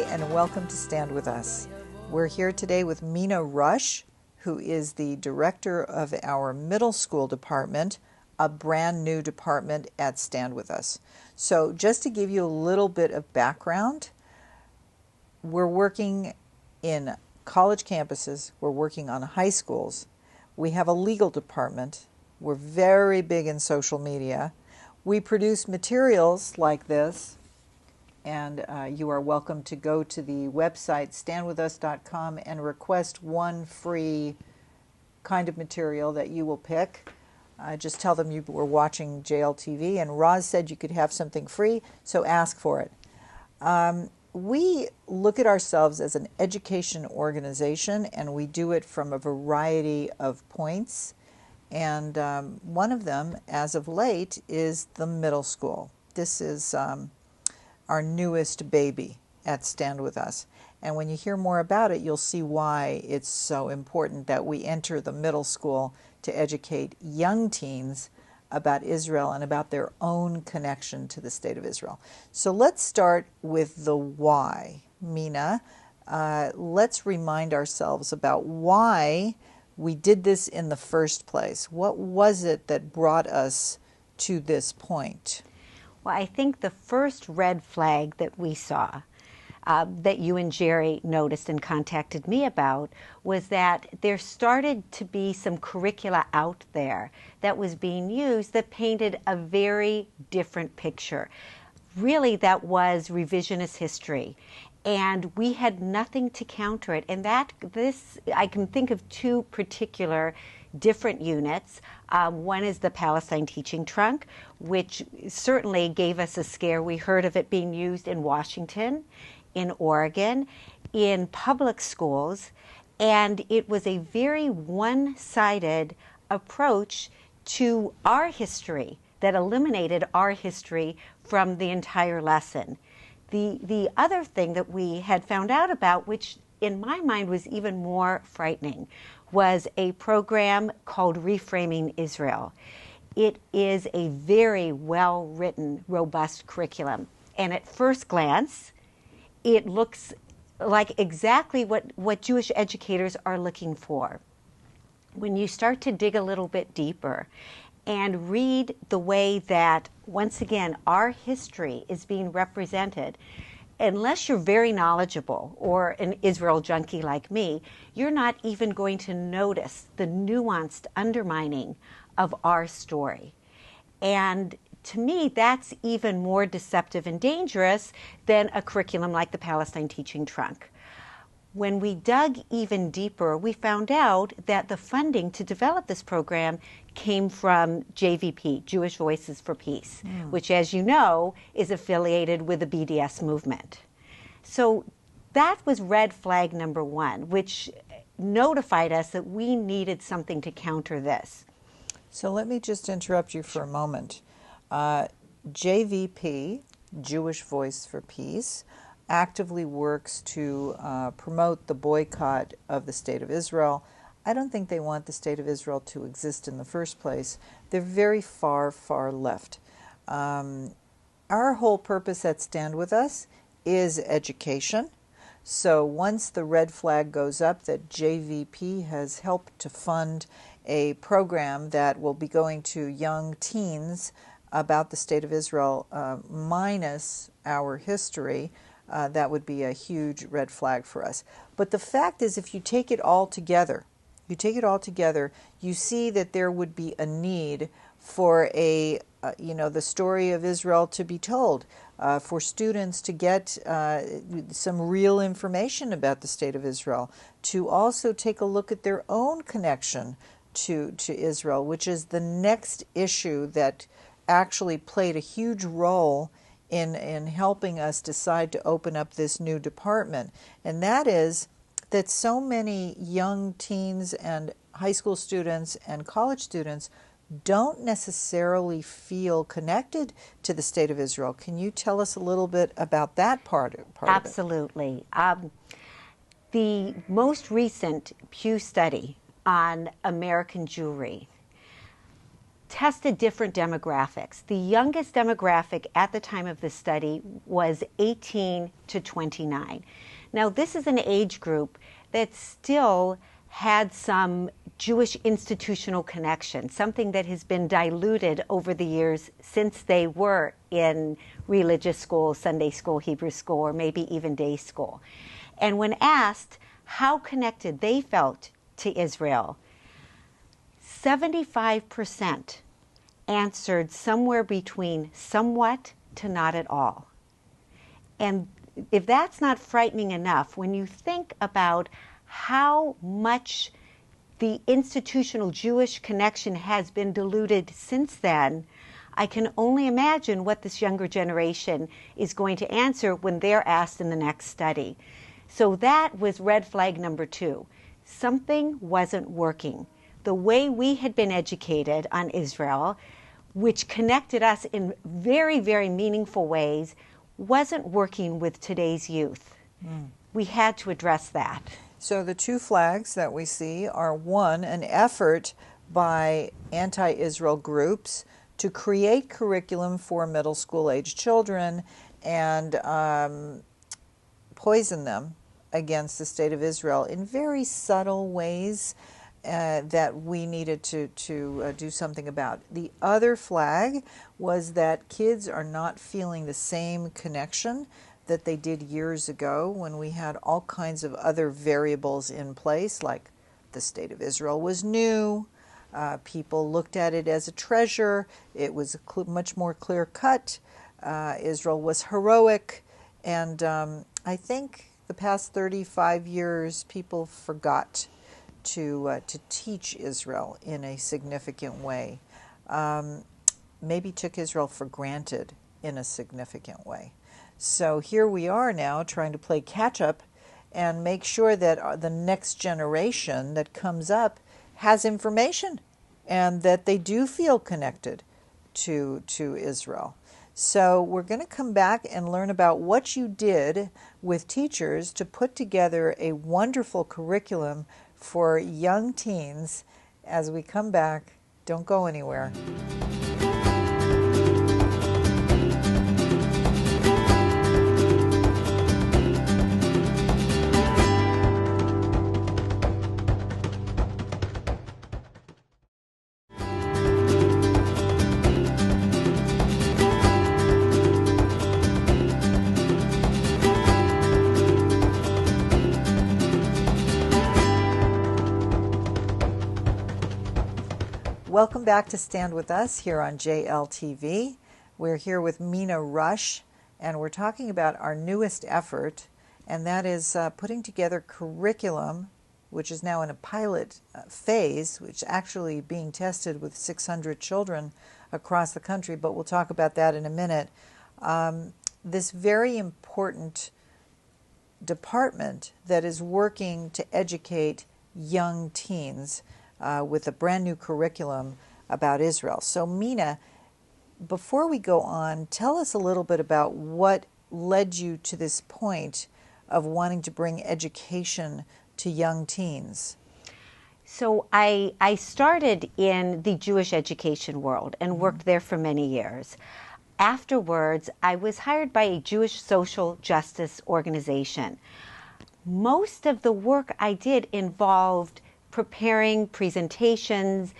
Hi, and welcome to Stand With Us. We're here today with MinaRush, who is the director of our middle school department, a brand new department at Stand With Us. So just to give you a little bit of background, we're working in college campuses, we're working on high schools, we have a legal department, we're very big in social media, we produce materials like this, and you are welcome to go to the website standwithus.com and request one free kind of material that you will pick. Just tell them you were watching JLTV, and Roz said you could have something free, so ask for it. We look at ourselves as an education organization, and we do it from a variety of points. And one of them, as of late, is the middle school. This is our newest baby at Stand With Us. And when you hear more about it, you'll see why it's so important that we enter the middle school to educate young teens about Israel and about their own connection to the State of Israel. So let's start with the why. Mina, let's remind ourselves about why we did this in the first place. What was it that brought us to this point? Well, I think the first red flag that we saw, that you and Jerry noticed and contacted me about, was that there started to be some curricula out there that was being used that painted a very different picture. Really, that was revisionist history. And we had nothing to counter it. And I can think of two particular different units. One is the Palestine Teaching Trunk, which certainly gave us a scare. We heard of it being used in Washington, in Oregon, in public schools, and it was a very one-sided approach to our history that eliminated our history from the entire lesson. The other thing that we had found out about, which in my mind was even more frightening, was a program called Reframing Israel. It is a very well-written, robust curriculum. And at first glance, it looks like exactly what Jewish educators are looking for. When you start to dig a little bit deeper and read the way that, once again, our history is being represented, unless you're very knowledgeable or an Israel junkie like me, you're not even going to notice the nuanced undermining of our story. And to me, that's even more deceptive and dangerous than a curriculum like the Palestine Teaching Trunk. When we dug even deeper, we found out that the funding to develop this program came from JVP, Jewish Voices for Peace, which, as you know, is affiliated with the BDS movement. So that was red flag number one, which notified us that we needed something to counter this. So let me just interrupt you for a moment. JVP, Jewish Voice for Peace, actively works to promote the boycott of the State of Israel. I don't think they want the State of Israel to exist in the first place. They're very far, far left. Our whole purpose at Stand With Us is education. So once the red flag goes up that JVP has helped to fund a program that will be going to young teens about the State of Israel minus our history, that would be a huge red flag for us. But the fact is, if you take it all together, you see that there would be a need for the story of Israel to be told, for students to get some real information about the State of Israel, to also take a look at their own connection to Israel, which is the next issue that actually played a huge role in helping us decide to open up this new department. And that is that so many young teens and high school students and college students don't necessarily feel connected to the State of Israel. Can you tell us a little bit about that part of it? Absolutely. The most recent Pew study on American Jewry tested different demographics. The youngest demographic at the time of this study was 18 to 29. Now, this is an age group that still had some Jewish institutional connection, something that has been diluted over the years since they were in religious school, Sunday school, Hebrew school, or maybe even day school. And when asked how connected they felt to Israel, 75% answered somewhere between somewhat to not at all. And if that's not frightening enough, when you think about how much the institutional Jewish connection has been diluted since then, I can only imagine what this younger generation is going to answer when they're asked in the next study. So that was red flag number 2. Something wasn't working. The way we had been educated on Israel, which connected us in very, very meaningful ways, wasn't working with today's youth. We had to address that. So the 2 flags that we see are, 1, an effort by anti-Israel groups to create curriculum for middle school age children and poison them against the state of Israel in very subtle ways that we needed to do something about. The other flag was that kids are not feeling the same connection that they did years ago when we had all kinds of other variables in place, like the state of Israel was new, people looked at it as a treasure, it was much more clear-cut, Israel was heroic, and I think the past 35 years people forgot to teach Israel in a significant way, maybe took Israel for granted in a significant way. So here we are now trying to play catch-up and make sure that the next generation that comes up has information and that they do feel connected to Israel. So we're going to come back and learn about what you did with teachers to put together a wonderful curriculum for young teens as we come back. Don't go anywhere. Welcome back to Stand With Us here on JLTV. We're here with MinaRush, and we're talking about our newest effort, and that is putting together curriculum, which is now in a pilot phase, which actually being tested with 600 children across the country, but we'll talk about that in a minute. This very important department that is working to educate young teens with a brand new curriculum about Israel. So Mina, before we go on, tell us a little bit about what led you to this point of wanting to bring education to young teens. So I started in the Jewish education world and worked there for many years. Afterwards, I was hired by a Jewish social justice organization. Most of the work I did involved preparing presentations,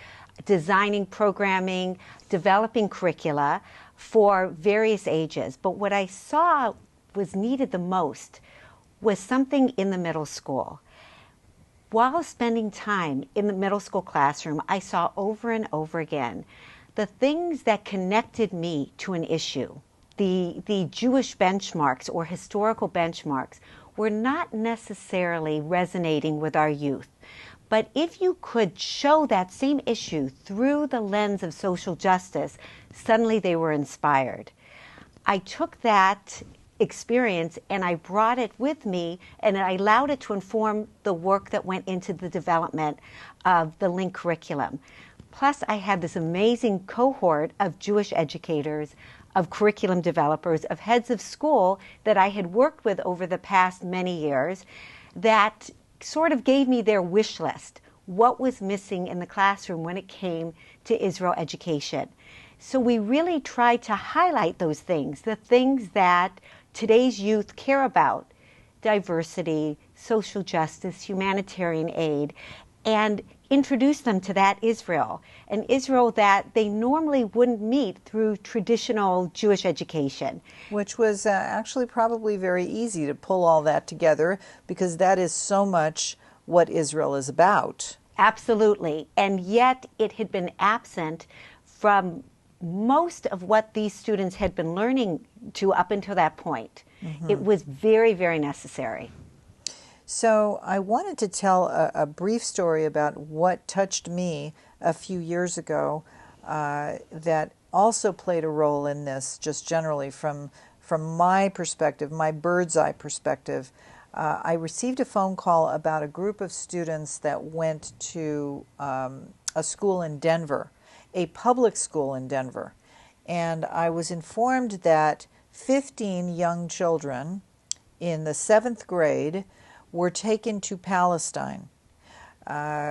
designing programming, developing curricula for various ages. But what I saw was needed the most was something in the middle school. While spending time in the middle school classroom, I saw over and over again the things that connected me to an issue. The Jewish benchmarks or historical benchmarks were not necessarily resonating with our youth. But if you could show that same issue through the lens of social justice, suddenly they were inspired. I took that experience and I brought it with me, and I allowed it to inform the work that went into the development of the LINK curriculum. Plus, I had this amazing cohort of Jewish educators, of curriculum developers, of heads of school that I had worked with over the past many years that sort of gave me their wish list. what was missing in the classroom when it came to Israel education. So we really tried to highlight those things, the things that today's youth care about: diversity, social justice, humanitarian aid, and introduce them to that Israel, an Israel that they normally wouldn't meet through traditional Jewish education. Which was actually probably very easy to pull all that together, because that is so much what Israel is about. Absolutely. And yet it had been absent from most of what these students had been learning to up until that point. It was very, very necessary. So I wanted to tell a brief story about what touched me a few years ago that also played a role in this, just generally from my perspective, my bird's eye perspective. I received a phone call about a group of students that went to a school in Denver, a public school in Denver. And I was informed that 15 young children in the 7th grade were taken to Palestine,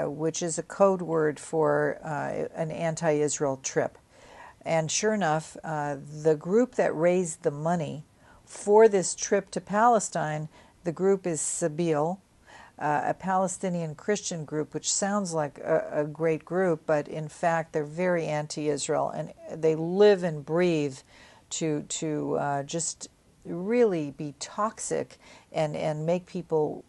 which is a code word for an anti-Israel trip. And sure enough, the group that raised the money for this trip to Palestine, the group is SWU, a Palestinian Christian group, which sounds like a great group, but in fact they're very anti-Israel, and they live and breathe to just really be toxic and make people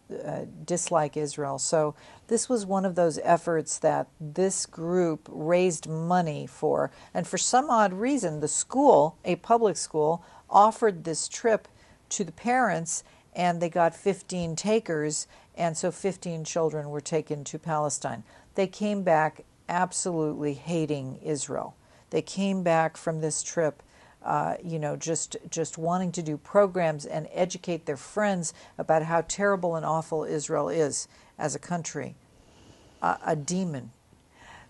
dislike Israel. So this was one of those efforts that this group raised money for, and for some odd reason the school, a public school, offered this trip to the parents, and they got 15 takers, and so 15 children were taken to Palestine. They came back absolutely hating Israel. They came back from this trip just wanting to do programs and educate their friends about how terrible and awful Israel is as a country, a demon.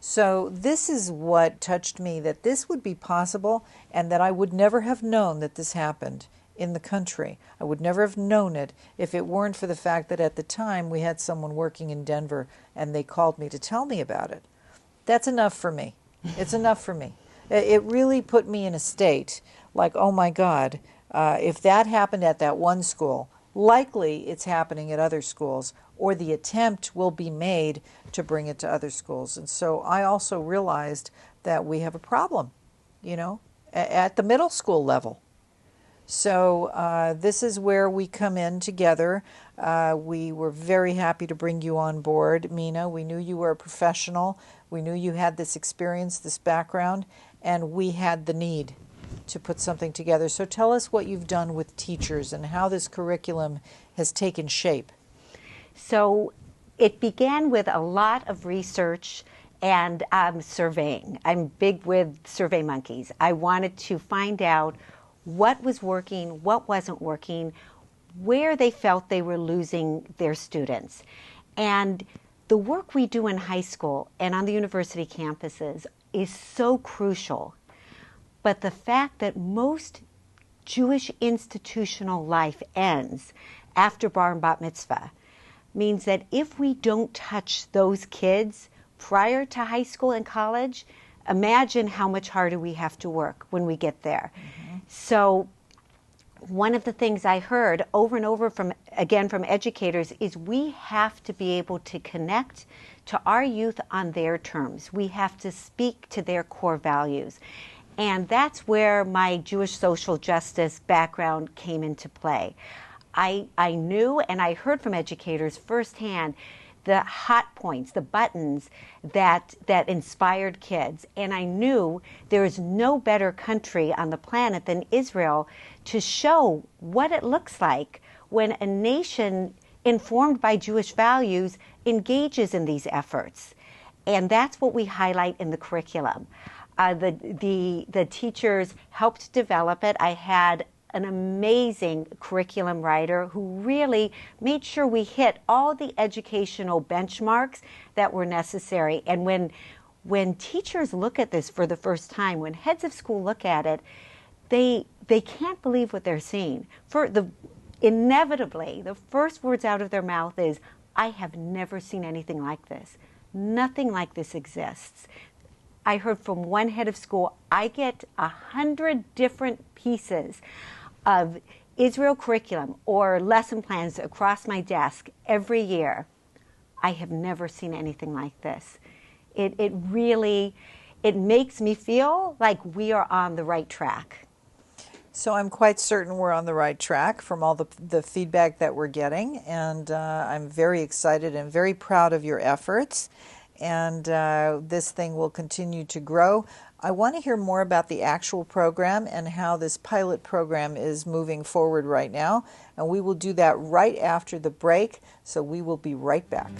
So this is what touched me, that this would be possible, and that I would never have known that this happened in the country. I would never have known it if it weren't for the fact that at the time we had someone working in Denver and they called me to tell me about it. That's enough for me. It's enough for me. It really put me in a state like, oh my God, if that happened at that one school, likely it's happening at other schools, or the attempt will be made to bring it to other schools. And so I also realized that we have a problem, at the middle school level. So this is where we come in together. We were very happy to bring you on board, Mina. We knew you were a professional. We knew you had this experience, this background, and we had the need to put something together. So tell us what you've done with teachers and how this curriculum has taken shape. So it began with a lot of research and surveying. I'm big with Survey Monkeys. I wanted to find out what was working, what wasn't working, where they felt they were losing their students. And the work we do in high school and on the university campuses is so crucial. But the fact that most Jewish institutional life ends after bar and bat mitzvah means that if we don't touch those kids prior to high school and college, imagine how much harder we have to work when we get there. Mm-hmm. So one of the things I heard over and over from educators is we have to be able to connect to our youth on their terms. We have to speak to their core values. And that's where my Jewish social justice background came into play. I knew and I heard from educators firsthand the hot points, the buttons that inspired kids. And I knew there is no better country on the planet than Israel to show what it looks like when a nation informed by Jewish values engages in these efforts. And that's what we highlight in the curriculum. The teachers helped develop it. I had an amazing curriculum writer who really made sure we hit all the educational benchmarks that were necessary. And when teachers look at this for the first time, when heads of school look at it, they can't believe what they're seeing. Inevitably, the first words out of their mouth is, "I have never seen anything like this." Nothing like this exists. I heard from one head of school, I get 100 different pieces of Israel curriculum or lesson plans across my desk every year. I have never seen anything like this. It really, it makes me feel like we are on the right track. So I'm quite certain we're on the right track from all the feedback that we're getting, and I'm very excited and very proud of your efforts, and this thing will continue to grow. I want to hear more about the actual program and how this pilot program is moving forward right now, and we will do that right after the break, so we will be right back.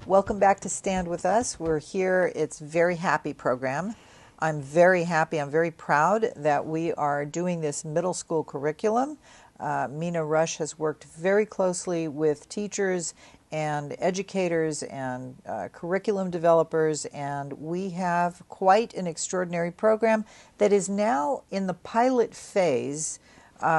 Welcome back to Stand With Us. We're here. It's a very happy program. I'm very happy. I'm very proud that we are doing this middle school curriculum. MinaRush has worked very closely with teachers and educators and curriculum developers, and we have quite an extraordinary program that is now in the pilot phase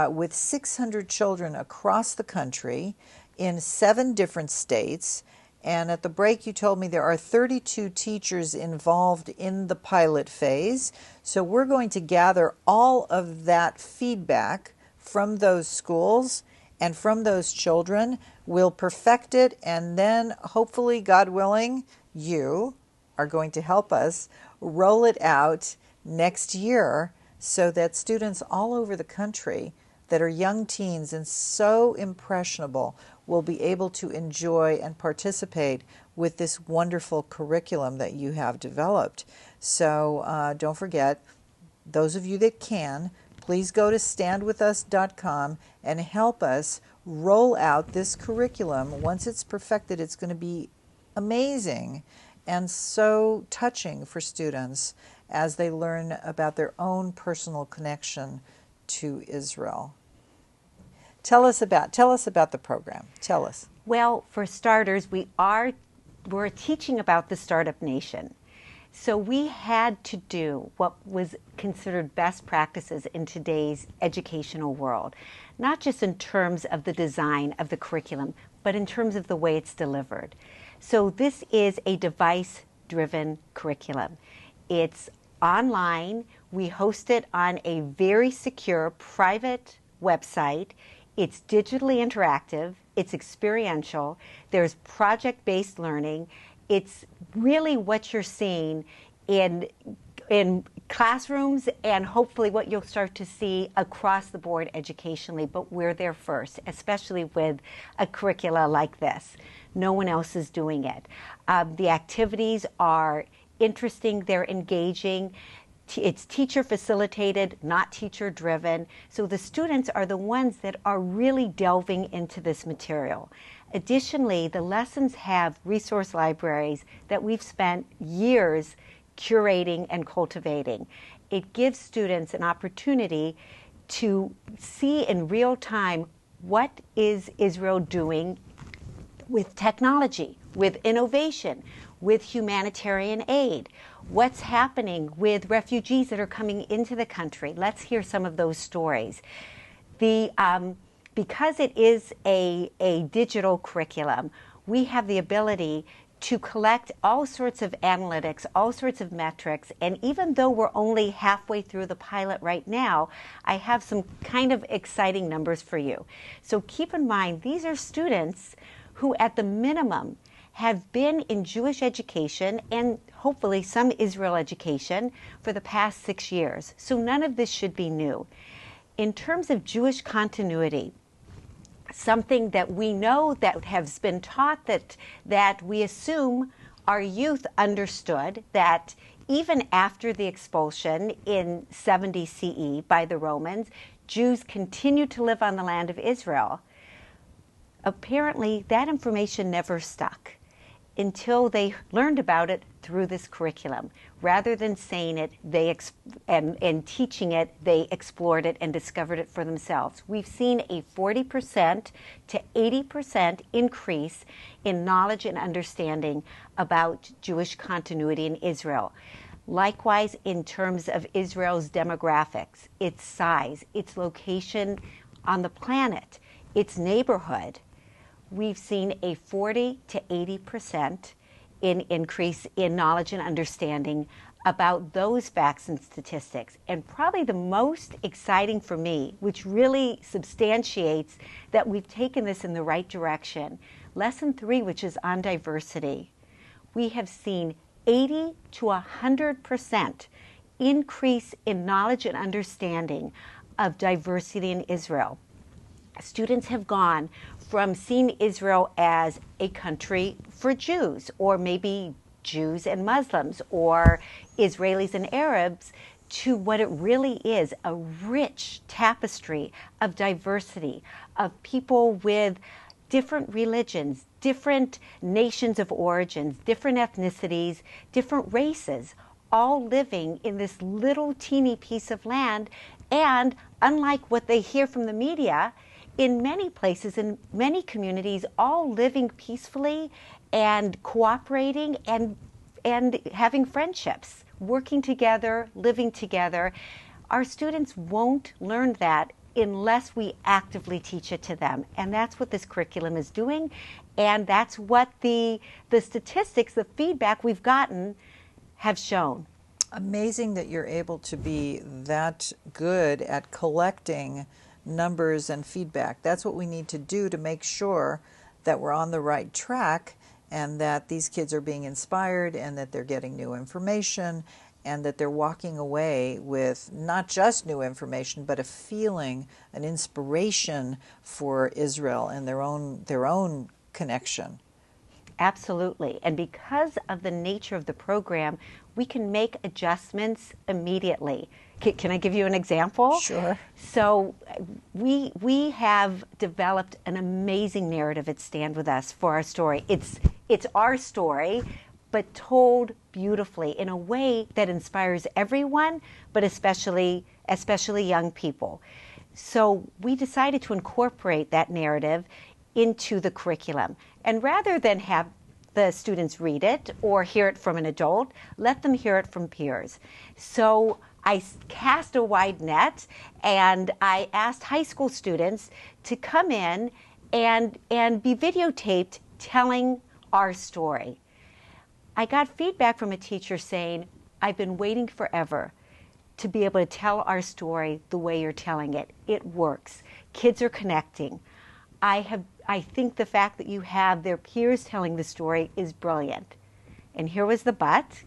with 600 children across the country in 7 different states. And at the break, you told me there are 32 teachers involved in the pilot phase. So we're going to gather all of that feedback from those schools and from those children. We'll perfect it, and then hopefully, God willing, you are going to help us roll it out next year so that students all over the country that are young teens and so impressionable will be able to enjoy and participate with this wonderful curriculum that you have developed. So don't forget, those of you that can, please go to standwithus.com and help us roll out this curriculum. Once it's perfected, it's going to be amazing and so touching for students as they learn about their own personal connection to Israel. Tell us about the program. Tell us. Well, for starters, we're teaching about the startup nation. So we had to do what was considered best practices in today's educational world, not just in terms of the design of the curriculum, but in terms of the way it's delivered. So this is a device-driven curriculum. It's online. We host it on a very secure private website. It's digitally interactive, it's experiential, there's project-based learning. It's really what you're seeing in classrooms and hopefully what you'll start to see across the board educationally, but we're there first, especially with a curricula like this. No one else is doing it. The activities are interesting, they're engaging. It's teacher facilitated, not teacher driven. So the students are the ones that are really delving into this material. Additionally, the lessons have resource libraries that we've spent years curating and cultivating. It gives students an opportunity to see in real time what is Israel doing with technology, with innovation, with humanitarian aid. What's happening with refugees that are coming into the country? Let's hear some of those stories. Because it is a digital curriculum, we have the ability to collect all sorts of analytics, all sorts of metrics, and even though we're only halfway through the pilot right now, I have some kind of exciting numbers for you. So keep in mind, these are students who at the minimum have been in Jewish education and hopefully some Israel education for the past 6 years. So none of this should be new. In terms of Jewish continuity, something that we know that has been taught that we assume our youth understood, that even after the expulsion in 70 CE by the Romans, Jews continued to live on the land of Israel. Apparently, that information never stuck. until they learned about it through this curriculum. Rather than saying it and teaching it, they explored it and discovered it for themselves. We've seen a 40% to 80% increase in knowledge and understanding about Jewish continuity in Israel. Likewise, in terms of Israel's demographics, its size, its location on the planet, its neighborhood, we've seen a 40 to 80% increase in knowledge and understanding about those facts and statistics. And probably the most exciting for me, which really substantiates that we've taken this in the right direction, lesson 3, which is on diversity, we have seen 80 to 100% increase in knowledge and understanding of diversity in Israel. Students have gone from seeing Israel as a country for Jews, or maybe Jews and Muslims, or Israelis and Arabs, to what it really is, a rich tapestry of diversity, of people with different religions, different nations of origins, different ethnicities, different races, all living in this little teeny piece of land. And unlike what they hear from the media, in many places, in many communities, all living peacefully and cooperating and having friendships, working together, living together. Our students won't learn that unless we actively teach it to them. And that's what this curriculum is doing. And that's what the statistics, the feedback we've gotten have shown. Amazing that you're able to be that good at collecting numbers and feedback. That's what we need to do to make sure that we're on the right track, and that these kids are being inspired, and that they're getting new information, and that they're walking away with not just new information, but a feeling, an inspiration for Israel and their own connection. Absolutely. And because of the nature of the program, we can make adjustments immediately. Can I give you an example? Sure. So we have developed an amazing narrative at Stand With Us for our story. It's our story, but told beautifully in a way that inspires everyone, but especially young people. So we decided to incorporate that narrative into the curriculum. And rather than have the students read it or hear it from an adult, let them hear it from peers. So I cast a wide net, and I asked high school students to come in and be videotaped telling our story. I got feedback from a teacher saying, I've been waiting forever to be able to tell our story the way you're telling it. It works. Kids are connecting. I think the fact that you have their peers telling the story is brilliant. And here was the but.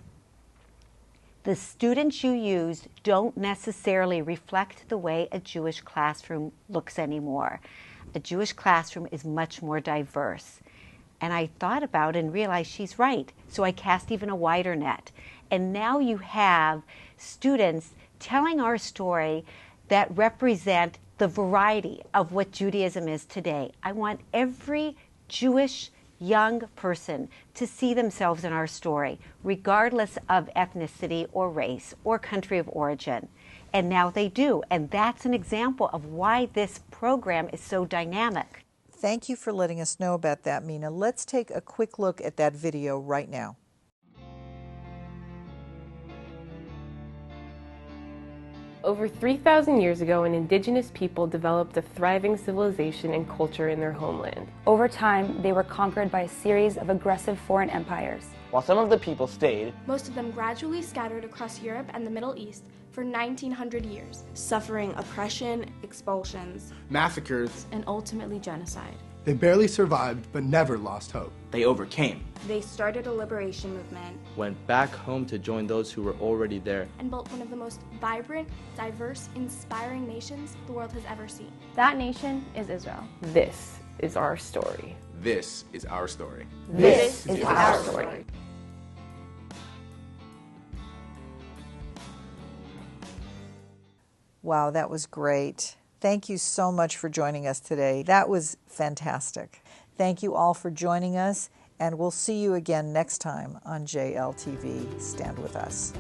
The students you used don't necessarily reflect the way a Jewish classroom looks anymore. A Jewish classroom is much more diverse. And I thought about it and realized she's right. So I cast even a wider net. And now you have students telling our story that represent the variety of what Judaism is today. I want every Jewish young person to see themselves in our story, regardless of ethnicity or race or country of origin. And now they do. And that's an example of why this program is so dynamic. Thank you for letting us know about that, Mina. Let's take a quick look at that video right now. Over 3,000 years ago, an indigenous people developed a thriving civilization and culture in their homeland. Over time, they were conquered by a series of aggressive foreign empires. While some of the people stayed, most of them gradually scattered across Europe and the Middle East for 1,900 years, suffering oppression, expulsions, massacres, and ultimately genocide. They barely survived, but never lost hope. They overcame. They started a liberation movement, went back home to join those who were already there, and built one of the most vibrant, diverse, inspiring nations the world has ever seen. That nation is Israel. This is our story. This is our story. This is our story. Wow, that was great. Thank you so much for joining us today. That was fantastic. Thank you all for joining us, and we'll see you again next time on JLTV Stand With Us.